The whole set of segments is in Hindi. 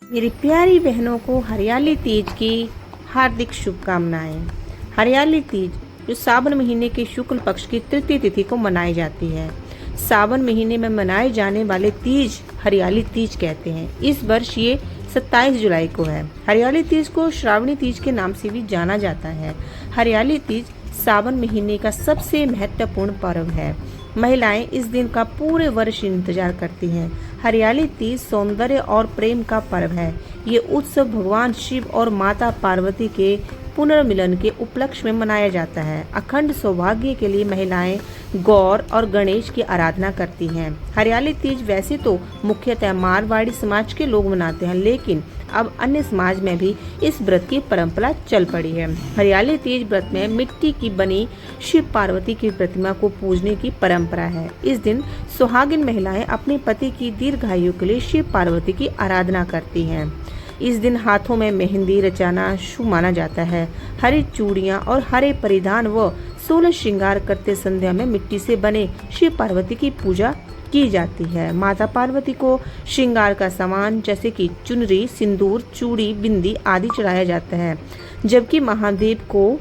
मेरी प्यारी बहनों को हरियाली तीज की हार्दिक शुभकामनाएं। हरियाली तीज जो सावन महीने के शुक्ल पक्ष की तृतीय तिथि को मनाई जाती है। सावन महीने में मनाए जाने वाले तीज हरियाली तीज कहते हैं। इस वर्ष ये 27 जुलाई को है। हरियाली तीज को श्रावणी तीज के नाम से भी जाना जाता है। हरियाली तीज सावन महीने का सबसे महत्वपूर्ण पर्व है। महिलाएं इस दिन का पूरे वर्ष इंतजार करती हैं। हरियाली तीज सौंदर्य और प्रेम का पर्व है। ये उत्सव भगवान शिव और माता पार्वती के पुनर्मिलन के उपलक्ष्य में मनाया जाता है। अखंड सौभाग्य के लिए महिलाएं गौर और गणेश की आराधना करती हैं। हरियाली तीज वैसे तो मुख्यतः मारवाड़ी समाज के लोग मनाते हैं, लेकिन अब अन्य समाज में भी इस व्रत की परंपरा चल पड़ी है। हरियाली तीज व्रत में मिट्टी की बनी शिव पार्वती की प्रतिमा को पूजने की परंपरा है। इस दिन सुहागिन महिलाएं अपने पति की दीर्घायु के लिए शिव पार्वती की आराधना करती हैं। इस दिन हाथों में मेहंदी रचाना शुभ माना जाता है। हरी चूड़ियां और हरे परिधान व 16 श्रृंगार करते संध्या में मिट्टी से बने शिव पार्वती की पूजा की जाती है। माता पार्वती को श्रृंगार का सामान जैसे कि चुनरी, सिंदूर, चूड़ी, बिंदी आदि चढ़ाया जाता है, जबकि महादेव को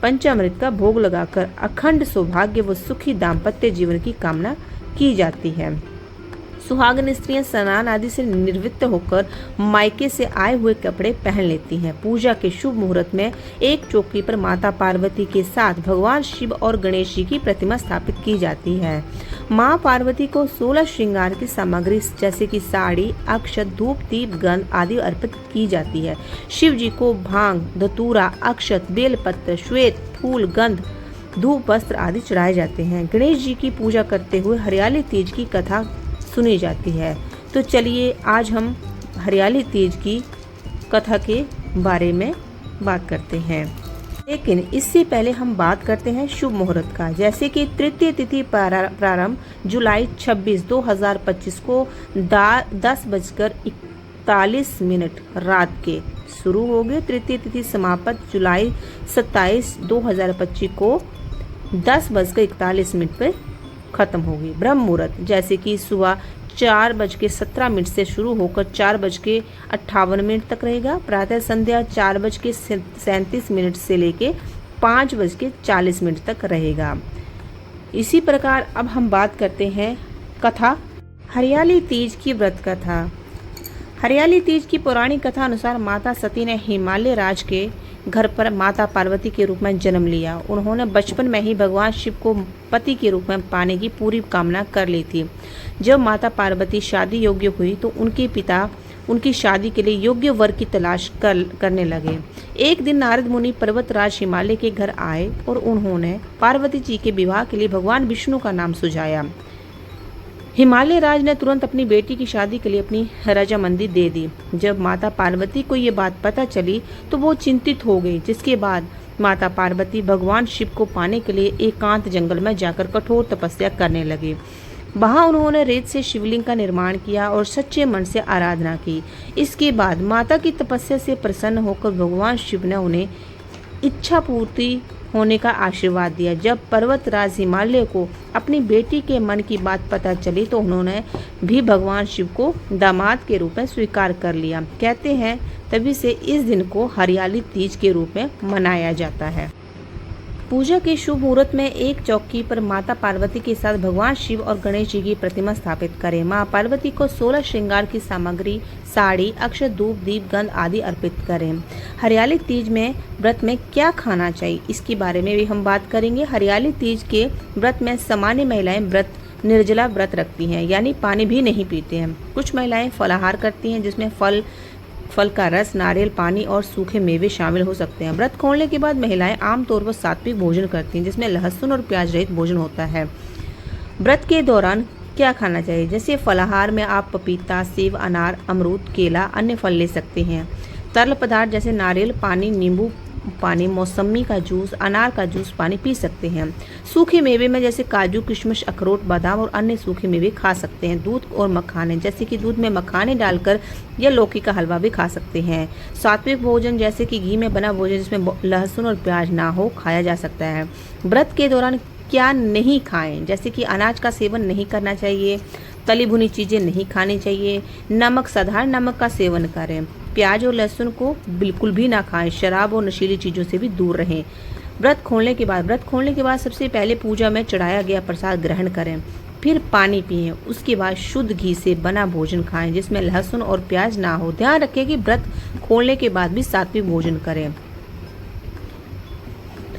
पंचामृत का भोग लगाकर अखंड सौभाग्य व सुखी दाम्पत्य जीवन की कामना की जाती है। सुहागन स्त्रियां स्नान आदि से निवृत्त होकर मायके से आए हुए कपड़े पहन लेती हैं। पूजा के शुभ मुहूर्त में एक चौकी पर माता पार्वती के साथ भगवान शिव और गणेश जी की प्रतिमा स्थापित की जाती है। मां पार्वती को 16 श्रृंगार की सामग्री जैसे कि साड़ी, अक्षत, धूप, दीप, गंध आदि अर्पित की जाती है। शिव जी को भांग, धतूरा, अक्षत, बेलपत्र, श्वेत फूल, गंध, धूप, वस्त्र आदि चढ़ाए जाते हैं। गणेश जी की पूजा करते हुए हरियाली तीज की कथा सुनी जाती है। तो चलिए आज हम हरियाली तीज की कथा के बारे में बात करते हैं, लेकिन इससे पहले हम बात करते हैं शुभ मुहूर्त का। जैसे कि तृतीय तिथि प्रारंभ जुलाई 26, 2025 को 10:41 रात के शुरू हो गए। तृतीय तिथि समाप्त जुलाई 27, 2025 को 10:41 पर खत्म होगी। ब्रह्म मुहूर्त जैसे कि सुबह 4:17 से शुरू होकर 4:58 तक रहेगा। प्रातः संध्या 4:37 से लेके 5:40 तक रहेगा। इसी प्रकार अब हम बात करते हैं कथा हरियाली तीज की व्रत कथा। हरियाली तीज की पौराणिक कथा अनुसार माता सती ने हिमालय राज के घर पर माता पार्वती के रूप में जन्म लिया। उन्होंने बचपन में ही भगवान शिव को पति के रूप में पाने की पूरी कामना कर ली थी। जब माता पार्वती शादी योग्य हुई तो उनके पिता उनकी शादी के लिए योग्य वर की तलाश करने लगे। एक दिन नारद मुनि पर्वतराज हिमालय के घर आए और उन्होंने पार्वती जी के विवाह के लिए भगवान विष्णु का नाम सुझाया। हिमालय राज ने तुरंत अपनी बेटी की शादी के लिए अपनी रजामंदी दे दी। जब माता पार्वती को ये बात पता चली तो वो चिंतित हो गई, जिसके बाद माता पार्वती भगवान शिव को पाने के लिए एकांत जंगल में जाकर कठोर तपस्या करने लगी। वहां उन्होंने रेत से शिवलिंग का निर्माण किया और सच्चे मन से आराधना की। इसके बाद माता की तपस्या से प्रसन्न होकर भगवान शिव ने उन्हें इच्छा पूर्ति होने का आशीर्वाद दिया। जब पर्वतराज हिमालय को अपनी बेटी के मन की बात पता चली तो उन्होंने भी भगवान शिव को दामाद के रूप में स्वीकार कर लिया। कहते हैं तभी से इस दिन को हरियाली तीज के रूप में मनाया जाता है। पूजा के शुभ मुहूर्त में एक चौकी पर माता पार्वती के साथ भगवान शिव और गणेश जी की प्रतिमा स्थापित करें। मां पार्वती को 16 श्रृंगार की सामग्री, साड़ी, अक्षत, धूप, दीप, गंध आदि अर्पित करें। हरियाली तीज में व्रत में क्या खाना चाहिए इसके बारे में भी हम बात करेंगे। हरियाली तीज के व्रत में सामान्य महिलाएं निर्जला व्रत रखती हैं, यानी पानी भी नहीं पीते हैं। कुछ महिलाएं फलाहार करती हैं, जिसमें फल का रस, नारियल पानी और सूखे मेवे शामिल हो सकते हैं। व्रत खोलने के बाद महिलाएं आमतौर पर सात्विक भोजन करती हैं, जिसमें लहसुन और प्याज रहित भोजन होता है। व्रत के दौरान क्या खाना चाहिए, जैसे फलाहार में आप पपीता, सेब, अनार, अमरूद, केला, अन्य फल ले सकते हैं। तरल पदार्थ जैसे नारियल पानी, नींबू पानी, मौसमी का जूस, अनार का जूस पानी पी सकते हैं। सूखे मेवे में जैसे काजू, किशमिश, अखरोट, बादाम और अन्य सूखे मेवे खा सकते हैं। दूध और मखाने जैसे कि दूध में मखाने डालकर या लौकी का हलवा भी खा सकते हैं। सात्विक भोजन जैसे कि घी में बना भोजन जिसमें लहसुन और प्याज ना हो खाया जा सकता है। व्रत के दौरान क्या नहीं खाएं, जैसे कि अनाज का सेवन नहीं करना चाहिए, तली भुनी चीज़ें नहीं खानी चाहिए। नमक, साधारण नमक का सेवन करें। प्याज और लहसुन को बिल्कुल भी ना खाएं। शराब और नशीली चीज़ों से भी दूर रहें। व्रत खोलने के बाद सबसे पहले पूजा में चढ़ाया गया प्रसाद ग्रहण करें। फिर पानी पिएं। उसके बाद शुद्ध घी से बना भोजन खाएं जिसमें लहसुन और प्याज ना हो। ध्यान रखें कि व्रत खोलने के बाद भी सात्विक भोजन करें।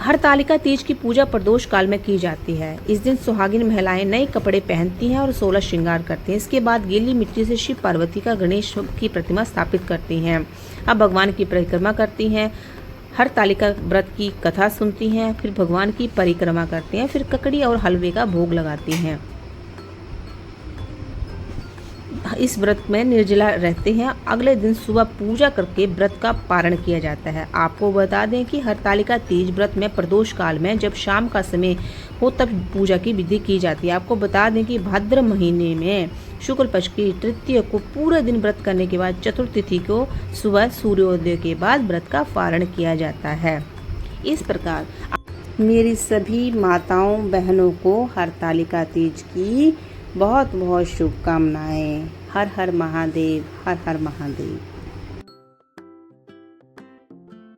हरतालिका तीज की पूजा प्रदोष काल में की जाती है। इस दिन सुहागिन महिलाएं नए कपड़े पहनती हैं और 16 श्रृंगार करती हैं। इसके बाद गीली मिट्टी से शिव पार्वती का गणेश की प्रतिमा स्थापित करती हैं। अब भगवान की परिक्रमा करती हैं। हरतालिका व्रत की कथा सुनती हैं, फिर भगवान की परिक्रमा करती हैं, फिर ककड़ी और हलवे का भोग लगाती हैं। इस व्रत में निर्जला रहते हैं। अगले दिन सुबह पूजा करके व्रत का पारण किया जाता है। आपको बता दें कि हरतालिका तीज व्रत में प्रदोष काल में जब शाम का समय हो तब पूजा की विधि की जाती है। आपको बता दें कि भाद्र महीने में शुक्ल पक्ष की तृतीय को पूरे दिन व्रत करने के बाद चतुर्तिथि को सुबह सूर्योदय के बाद व्रत का पारण किया जाता है। इस प्रकार मेरी सभी माताओं बहनों को हरतालिका तीज की बहुत बहुत शुभकामनाएं। हर हर महादेव, हर हर महादेव।